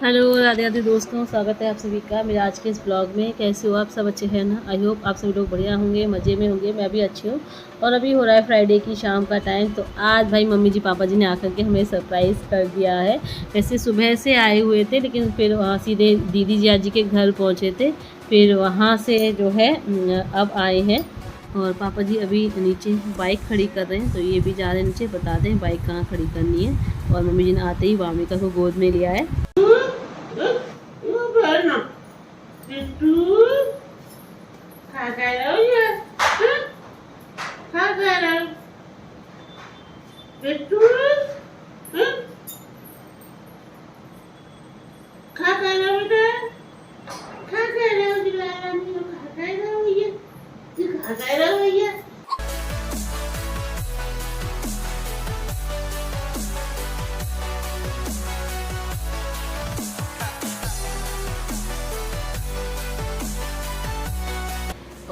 Hello Radhe Radhe दोस्तों, स्वागत है आप सभी का मेरे आज के इस ब्लॉग में। कैसे हो आप सब? अच्छे हैं ना? आई होप आप सभी लोग बढ़िया होंगे, मज़े में होंगे। मैं भी अच्छी हूँ। और अभी हो रहा है फ्राइडे की शाम का टाइम। तो आज भाई मम्मी जी पापा जी ने आकर के हमें सरप्राइज़ कर दिया है। वैसे सुबह से आए हुए थे, लेकिन फिर वहाँ सीधे दीदी जी जी के घर पहुँचे थे। फिर वहाँ से जो है अब आए हैं। और पापा जी अभी नीचे बाइक खड़ी कर रहे हैं, तो ये भी जा रहे हैं नीचे। बता दें बाइक कहाँ खड़ी करनी है। और मम्मी जी ने आते ही वामिका को गोद में लिया है।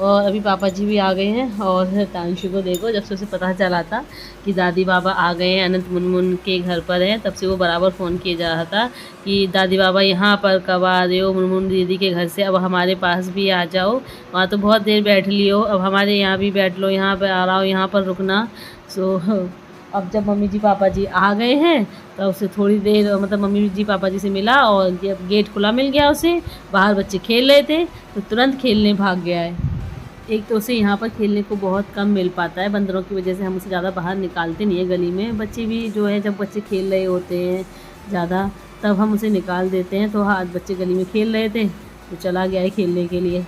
और अभी पापा जी भी आ गए हैं। और तांशु को देखो, जब से उसे पता चला था कि दादी बाबा आ गए हैं, अनंत मुनमुन के घर पर हैं, तब से वो बराबर फ़ोन किए जा रहा था कि दादी बाबा यहाँ पर कब आ रहे हो, मुनमुन दीदी के घर से अब हमारे पास भी आ जाओ। वहाँ तो बहुत देर बैठ लियो, अब हमारे यहाँ भी बैठ लो, यहाँ पर आ रहा हो, यहाँ पर रुकना। सो अब जब मम्मी जी पापा जी आ गए हैं तो उससे थोड़ी देर मतलब मम्मी जी पापा जी से मिला। और जब गेट खुला मिल गया उसे, बाहर बच्चे खेल रहे थे तो तुरंत खेलने भाग गया है। एक तो उसे यहाँ पर खेलने को बहुत कम मिल पाता है, बंदरों की वजह से हम उसे ज़्यादा बाहर निकालते नहीं है। गली में बच्चे भी जो है, जब बच्चे खेल रहे होते हैं ज़्यादा, तब हम उसे निकाल देते हैं। तो हाँ, बच्चे गली में खेल रहे थे तो चला गया है खेलने के लिए।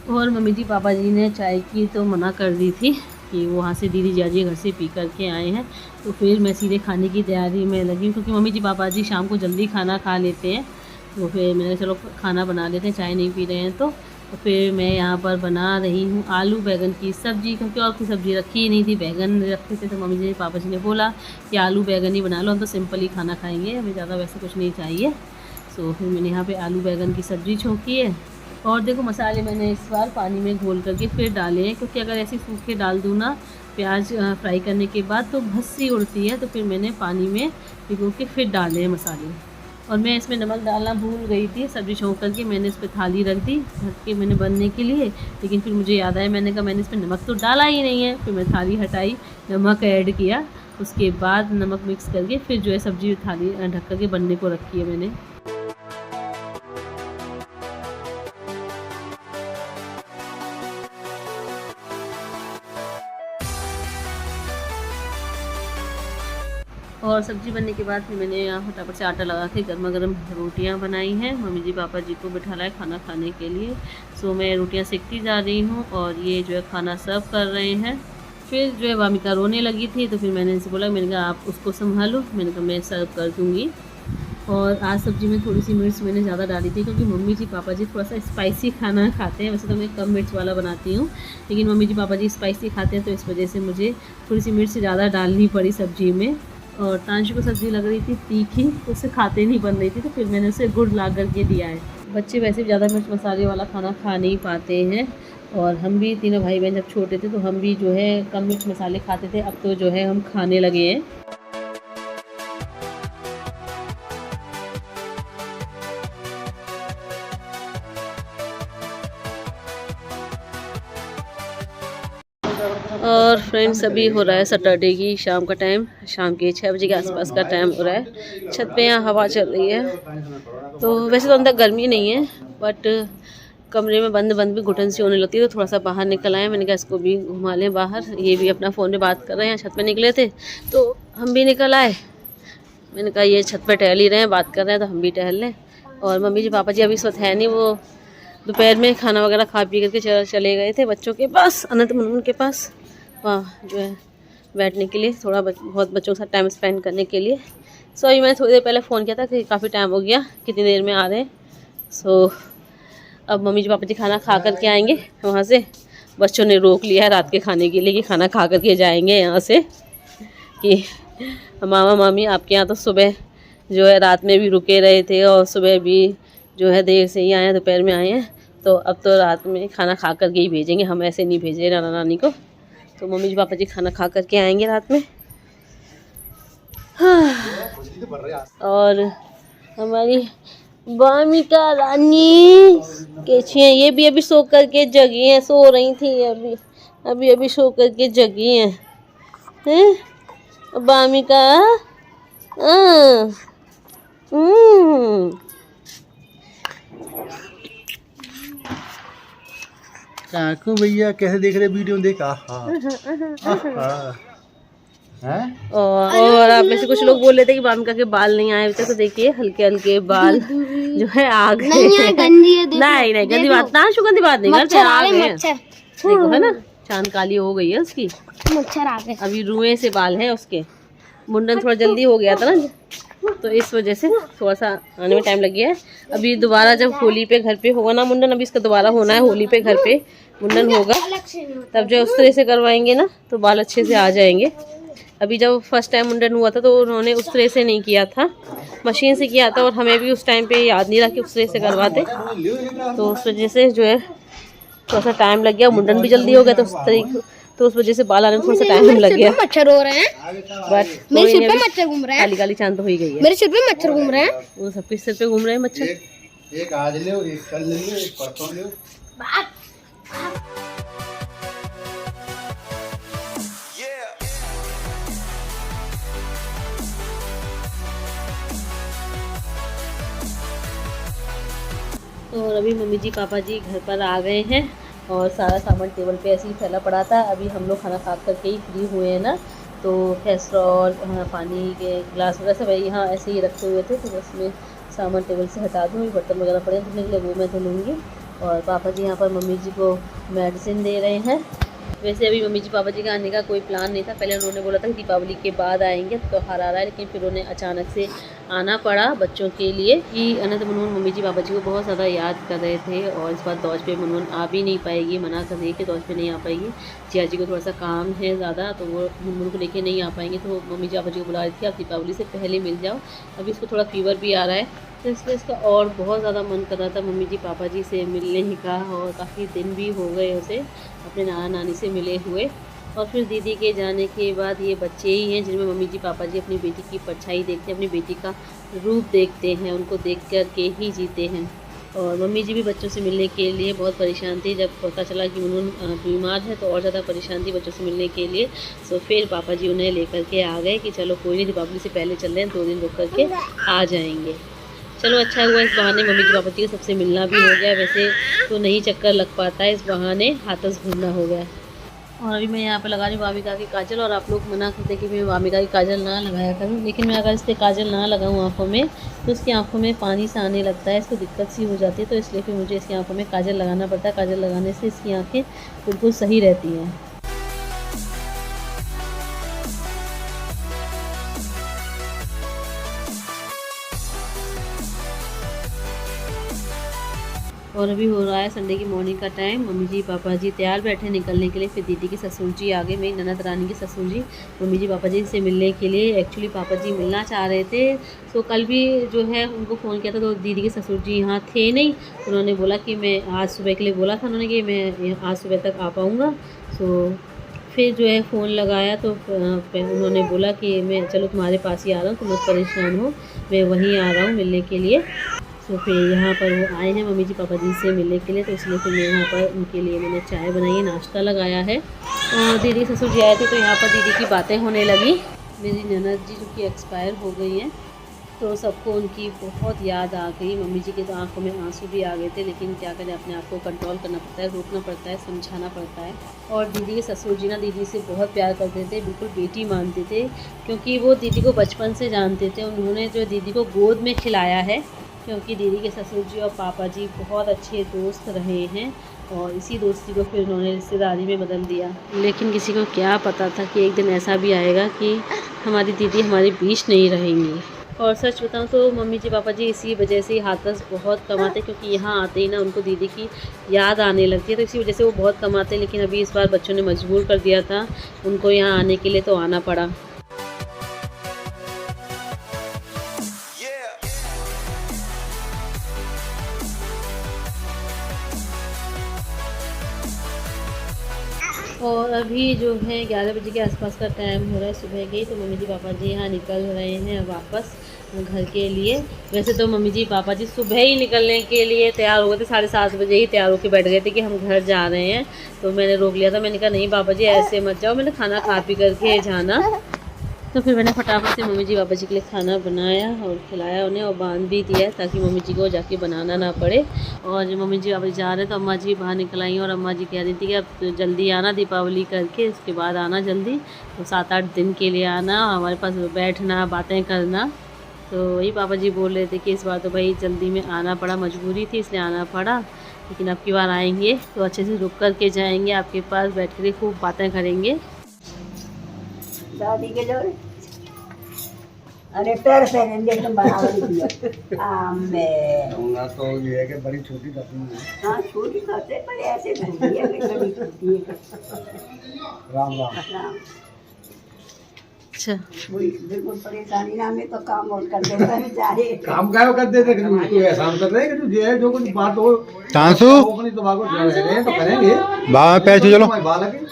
और मम्मी जी पापा जी ने चाय की तो मना कर दी थी कि वहाँ से दीदी जाजी घर से पी कर के आए हैं। तो फिर मैं सीधे खाने की तैयारी में लगी, क्योंकि मम्मी जी पापा जी शाम को जल्दी खाना खा लेते हैं। तो फिर मैंने चलो खाना बना लेते हैं, चाय नहीं पी रहे हैं तो फिर मैं यहाँ पर बना रही हूँ आलू बैगन की सब्ज़ी, क्योंकि और कोई सब्ज़ी रखी ही नहीं थी। बैगन रखे थे तो मम्मी जी पापा जी ने बोला कि आलू बैगन ही बना लो, हम तो सिंपल ही खाना खाएँगे, हमें ज़्यादा वैसे कुछ नहीं चाहिए। सो फिर मैंने यहाँ पर आलू बैगन की सब्ज़ी छोंकी है। और देखो मसाले मैंने इस बार पानी में घोल करके फिर डाले हैं, क्योंकि अगर ऐसे सूखे डाल दूँ ना प्याज फ्राई करने के बाद तो भस्सी उड़ती है। तो फिर मैंने पानी में भिगो के फिर डाले हैं मसाले। और मैं इसमें नमक डालना भूल गई थी। सब्ज़ी छोंक करके मैंने इस पर थाली रख दी ढक के मैंने बनने के लिए, लेकिन फिर मुझे याद आया, मैंने कहा मैंने इस पर नमक तो डाला ही नहीं है। फिर मैं थाली हटाई, नमक ऐड किया, उसके बाद नमक मिक्स करके फिर जो है सब्ज़ी थाली ढक करके बनने को रखी है मैंने। और सब्ज़ी बनने के बाद फिर मैंने यहाँ फटाफट से आटा लगा के गर्मा गर्म रोटियाँ बनाई हैं। मम्मी जी पापा जी को बिठा लाए खाना खाने के लिए। सो मैं रोटियाँ सेकती जा रही हूँ और ये जो है खाना सर्व कर रहे हैं। फिर जो है वामिका रोने लगी थी, तो फिर मैंने इनसे बोला, मैंने कहा आप उसको संभालो, मैंने कहा मैं सर्व कर दूँगी। और आज सब्ज़ी में थोड़ी सी मिर्च मैंने ज़्यादा डाली थी, क्योंकि मम्मी जी पापा जी थोड़ा सा स्पाइसी खाना खाते हैं। वैसे तो मैं कम मिर्च वाला बनाती हूँ, लेकिन मम्मी जी पापा जी स्पाइसी खाते हैं, तो इस वजह से मुझे थोड़ी सी मिर्च ज़्यादा डालनी पड़ी सब्ज़ी में। और तांशु को सब्ज़ी लग रही थी तीखी, तो उसे खाते नहीं बन रही थी, तो फिर मैंने उसे गुड़ ला करके दिया है। बच्चे वैसे भी ज़्यादा मिर्च मसाले वाला खाना खा नहीं पाते हैं। और हम भी तीनों भाई बहन जब छोटे थे तो हम भी जो है कम मिर्च मसाले खाते थे, अब तो जो है हम खाने लगे हैं। और फ्रेंड्स अभी हो रहा है सैटरडे की शाम का टाइम, शाम के 6 बजे के आसपास का टाइम हो रहा है। छत पे यहाँ हवा चल रही है। तो वैसे तो अंदर गर्मी नहीं है, बट कमरे में बंद बंद भी घुटन सी होने लगती है, तो थोड़ा सा बाहर निकल आए। मैंने कहा इसको भी घुमा लें बाहर। ये भी अपना फ़ोन पे बात कर रहे हैं, छत पे निकले थे तो हम भी निकल आए। मैंने कहा ये छत पे टहल ही रहे हैं, बात कर रहे हैं, तो हम भी टहल लें। और मम्मी जी पापा जी अभी इस वक्त है नहीं, वो दोपहर में खाना वगैरह खा पी करके चले गए थे बच्चों के पास, अनंत मुनमुन के पास, वहाँ जो है बैठने के लिए, थोड़ा बहुत बच्चों के साथ टाइम स्पेंड करने के लिए। सो अभी मैंने थोड़ी देर पहले फ़ोन किया था कि काफ़ी टाइम हो गया, कितनी देर में आ रहे हैं। सो अब मम्मी जी पापा जी खाना खा कर के आएंगे वहाँ से। बच्चों ने रोक लिया है रात के खाने के लिए कि खाना खा कर के जाएंगे यहाँ से, कि मामा मामी आपके यहाँ तो सुबह जो है रात में भी रुके रहे थे और सुबह भी जो है देर से ही आए हैं, दोपहर में आए हैं, तो तो अब तो रात में खाना खा करके ही भेजेंगे, हम ऐसे नहीं भेज रहे नाना नानी को। तो मम्मी जी पापा जी खाना खा करके आएंगे रात में। हाँ। और हमारी वामिका रानी कैसी है? ये भी अभी सो करके जगी हैं, सो रही थी अभी सो करके जगी हैं वामिका। काकू भैया कैसे देख रहे वीडियो देख। और आप में से कुछ लोग बोल रहे थे कि वामिका के बाल नहीं आए अभी तक, तो देखिए हल्के हल्के बाल जो है आ गए। नहीं गंदी बात ना, गंदी बात नहीं करते, आ गए। देखो है ना, चांद काली हो गई है उसकी, मच्छर आ गए। अभी रुए से बाल है उसके, मुंडन थोड़ा जल्दी हो गया था ना, तो इस वजह से थोड़ा सा आने में टाइम लग गया है। अभी दोबारा जब होली पे घर पे होगा ना मुंडन, अभी इसका दोबारा होना है, होली पे घर पे मुंडन होगा, तब जो उस तरह से करवाएंगे ना तो बाल अच्छे से आ जाएंगे। अभी जब फर्स्ट टाइम मुंडन हुआ था तो उन्होंने उस तरह से नहीं किया था, मशीन से किया था, और हमें भी उस टाइम पे याद नहीं रहा कि उस तरह से करवाते, तो उस वजह से जो है थोड़ा सा टाइम लग गया। मुंडन भी जल्दी हो गया तो उस वजह से बाल आने में थोड़ा सा टाइम लग गया। मच्छर हो रहे हैं, बट मेरे सिर पे मच्छर घूम रहे हैं, काली काली चांद तो हो ही गई है। मेरे सिर पे मच्छर घूम रहे हैं, वो सबके सिर पे घूम रहे हैं मच्छर। एक आज ले, एक कल ले, एक परसों ले। और अभी मम्मी जी पापा जी घर पर आ गए हैं और सारा सामान टेबल पे ऐसे ही फैला पड़ा था। अभी हम लोग खाना खा करके ही फ्री हुए हैं ना, तो कैस्ट्रॉल, पानी के गिलास वगैरह सब यहाँ ऐसे ही रखे हुए थे, तो बस मैं सामान टेबल से हटा दूँ। बर्तन वगैरह पड़े धुलने के लिए, वो मैं धो लूँगी। और पापा जी यहाँ पर मम्मी जी को मेडिसिन दे रहे हैं। वैसे अभी मम्मी जी पापा जी का आने का कोई प्लान नहीं था, पहले उन्होंने बोला था कि दीपावली के बाद आएंगे, तो त्योहार आ रहा है, लेकिन फिर उन्हें अचानक से आना पड़ा बच्चों के लिए कि अनंत मुनमुन मम्मी जी पापा जी को बहुत ज़्यादा याद कर रहे थे। और इस बार दौज पे मुनमुन आ भी नहीं पाएगी, मना कर रही है कि दौज पे नहीं आ पाएगी, जिया जी को थोड़ा सा काम है ज़्यादा, तो वो मुनमुन को लेके नहीं आ पाएंगे। तो मम्मी जी पापा जी को बुला रही थी आप दीपावली से पहले मिल जाओ। अभी इसको थोड़ा फीवर भी आ रहा है, तो इसलिए इसका और बहुत ज़्यादा मन कर रहा था मम्मी जी पापा जी से मिलने का, और काफ़ी दिन भी हो गए उसे अपने नाना नानी से मिले हुए। और फिर दीदी के जाने के बाद ये बच्चे ही हैं जिनमें मम्मी जी पापा जी अपनी बेटी की परछाई देखते हैं, अपनी बेटी का रूप देखते हैं, उनको देख कर के ही जीते हैं। और मम्मी जी भी बच्चों से मिलने के लिए बहुत परेशान थी, जब पता चला कि मुनमुन बीमार है तो और ज़्यादा परेशान थी बच्चों से मिलने के लिए। तो फिर पापा जी उन्हें लेकर के आ गए कि चलो कोई नहीं, दीपावली से पहले चल रहे हैं, 2 दिन रुक करके आ जाएंगे। चलो अच्छा हुआ, इस बहाने मम्मी जी पापा जी के सबसे मिलना भी हो गया, वैसे तो नहीं चक्कर लग पाता है, इस बहाने हाथस घूमना हो गया। और अभी मैं यहाँ पर लगा रही हूँ वामिका की काजल, और आप लोग मना करते कि मैं वामिका की काजल ना लगाया करूँ, लेकिन मैं अगर इस पर काजल ना लगाऊँ आँखों में तो उसकी आँखों में पानी सा आने लगता है, इसको दिक्कत सी हो जाती है, तो इसलिए फिर मुझे इसकी आँखों में काजल लगाना पड़ता है। काजल लगाने से इसकी आँखें बिल्कुल सही रहती हैं। और अभी हो रहा है संडे की मॉर्निंग का टाइम, मम्मी जी पापा जी तैयार बैठे निकलने के लिए। फिर दीदी के ससुर जी आ गए, मेरी ननद रानी के ससुर जी मम्मी जी पापा जी से मिलने के लिए। एक्चुअली पापा जी मिलना चाह रहे थे, तो कल भी जो है उनको फ़ोन किया था, तो दीदी के ससुर जी यहाँ थे नहीं, उन्होंने बोला कि मैं आज सुबह के लिए बोला था उन्होंने कि मैं आज सुबह तक आ पाऊँगा। तो फिर जो है फ़ोन लगाया तो उन्होंने बोला कि मैं चलो तुम्हारे पास ही आ रहा हूँ, तुम मत परेशान हो, मैं वहीं आ रहा हूँ मिलने के लिए। तो फिर यहाँ पर वो आए हैं मम्मी जी पापा जी से मिलने के लिए, तो इसलिए फिर मैं यहाँ पर उनके लिए मैंने चाय बनाई है, नाश्ता लगाया है। और दीदी ससुर जी आए थे, तो यहाँ पर दीदी की बातें होने लगी। मेरी ननद जी जो कि एक्सपायर हो गई हैं, तो सबको उनकी बहुत याद आ गई। मम्मी जी के तो आंखों में आंसू भी आ गए थे, लेकिन क्या करें, अपने आप को कंट्रोल करना पड़ता है, रोकना पड़ता है, समझाना पड़ता है। और दीदी के ससुर जी ना दीदी से बहुत प्यार करते थे, बिल्कुल बेटी मानते थे, क्योंकि वो दीदी को बचपन से जानते थे। उन्होंने जो दीदी को गोद में खिलाया है, क्योंकि दीदी के ससुर जी और पापा जी बहुत अच्छे दोस्त रहे हैं, और इसी दोस्ती को फिर उन्होंने रिश्तेदारी में बदल दिया। लेकिन किसी को क्या पता था कि एक दिन ऐसा भी आएगा कि हमारी दीदी हमारे बीच नहीं रहेंगी। और सच बताऊं तो मम्मी जी पापा जी इसी वजह से हाथस बहुत कमाते, क्योंकि यहाँ आते ही ना उनको दीदी की याद आने लगती है, तो इसी वजह से वो बहुत कमाते। लेकिन अभी इस बार बच्चों ने मजबूर कर दिया था उनको यहाँ आने के लिए, तो आना पड़ा। और अभी जो है 11 बजे के आसपास का टाइम हो रहा है सुबह के, तो मम्मी जी पापा जी यहाँ निकल रहे हैं वापस घर के लिए। वैसे तो मम्मी जी पापा जी सुबह ही निकलने के लिए तैयार हो गए थे, 7:30 बजे ही तैयार होकर बैठ गए थे कि हम घर जा रहे हैं। तो मैंने रोक लिया था, मैंने कहा नहीं पापा जी ऐसे मत जाओ, मैंने खाना खा पी करके जाना। तो फिर मैंने फटाफट से मम्मी जी पापा जी के लिए खाना बनाया और खिलाया उन्हें और बांध भी दिया ताकि मम्मी जी को जाके बनाना ना पड़े। और जब मम्मी जी पापा जी जा रहे हैं तो अम्मा जी बाहर निकल आई और अम्मा जी कह रही थी कि अब तो जल्दी आना, दीपावली करके उसके बाद आना जल्दी, तो 7-8 दिन के लिए आना, हमारे पास बैठना बातें करना। तो वही पापा जी बोल रहे थे कि इस बार तो भाई जल्दी में आना पड़ा, मजबूरी थी इसलिए आना पड़ा, लेकिन अब की बार आएंगे तो अच्छे से रुक कर के जाएंगे, आपके पास बैठ कर खूब बातें करेंगे। दादी के जोड़े अरे पैर से एकदम बराबर दिया आमे होना तो ये है कि बड़ी छोटी करती है। हाँ छोटी करते पर ऐसे नहीं है कि बड़ी छोटी है। राम राम राम। अच्छा वही बिल्कुल परेशानी ना में तो काम और कर देता है बेचारे। काम क्या करते थे तू ऐसा कर रहे हैं कि तू जो कुछ बात हो तांसू अपनी तो बात रहे हैं तो करेंगे बाबा पैर छू चलो बालक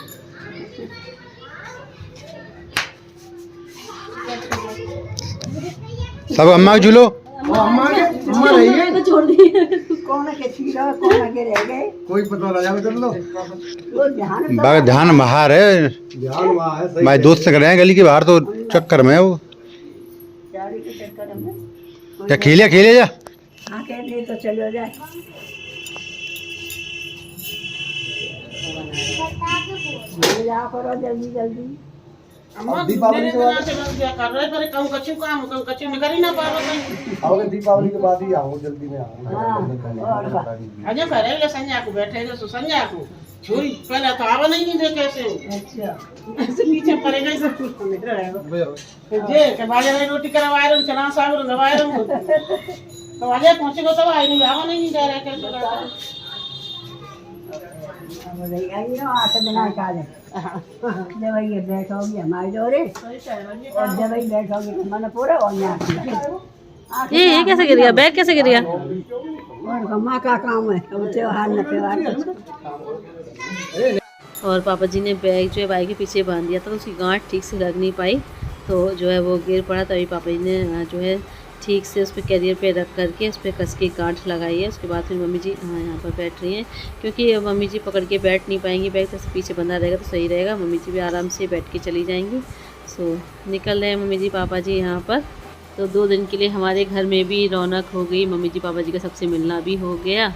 सब अम्मा झूलो अम्मा रही है छोड़ दिए। कौन के छीड़ा कौन के रह गए कोई पता लगा कर लो वो ध्यान तो बाबा ध्यान बाहर है, ध्यान वहाँ है सही मैं दोस्त से कर रहे हैं गली के बाहर, तो चक्कर में है वो। चारी के चक्कर में क्या खेलिया खेलिया जा हाँ कह दे तो चलो जाए। जा करो जल्दी जल्दी। दीपावली के बाद आओगे, दीपावली के बाद ही आओ, जल्दी में आओ। हाँ और बात। अजय करे संजय को बैठे जो संजय को छोरी पहले तो आवा नहीं दे कैसे अच्छा ऐसे नीचे पड़ेगा ही सब कुछ निकल रहेगा जे के बाजार रोटी करवाए रहे चना साग रवाए रहे तो अजय पहुंचेगा तो आई नहीं आवा नहीं दे रहे कैसे अब रही आई ना 8 दिन का दे जब ये बैठोगी हमारे जोरे और जब ये बैठोगी मन पूरा और यहाँ ये कैसे गिर गया, बैग कैसे गिर गया? और गम्मा का काम है अब त्योहार न त्योहार। और पापा जी ने बैग जो है बाइक के पीछे बांध दिया था तो उसकी गांठ ठीक से लग नहीं पाई, तो जो है वो गिर पड़ा। तभी पापा जी ने जो है ठीक से उस पर कैरियर पे रख करके उस पर कस के गांठ लगाई है। उसके बाद फिर मम्मी जी हाँ यहाँ पर बैठ रही हैं, क्योंकि मम्मी जी पकड़ के बैठ नहीं पाएंगी, बैग तो पीछे बंधा रहेगा तो सही रहेगा, मम्मी जी भी आराम से बैठ के चली जाएंगी। सो निकल रहे हैं मम्मी जी पापा जी यहाँ पर। तो 2 दिन के लिए हमारे घर में भी रौनक हो गई, मम्मी जी पापा जी का सबसे मिलना भी हो गया।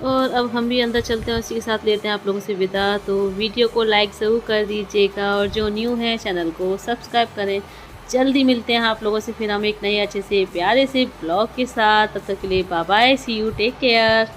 और अब हम भी अंदर चलते हैं, उसी के साथ लेते हैं आप लोगों से विदा। तो वीडियो को लाइक ज़रूर कर दीजिएगा और जो न्यू है चैनल को सब्सक्राइब करें। जल्दी मिलते हैं आप लोगों से फिर हम एक नए अच्छे से प्यारे से ब्लॉग के साथ। तब तक के लिए bye bye, see you, take care.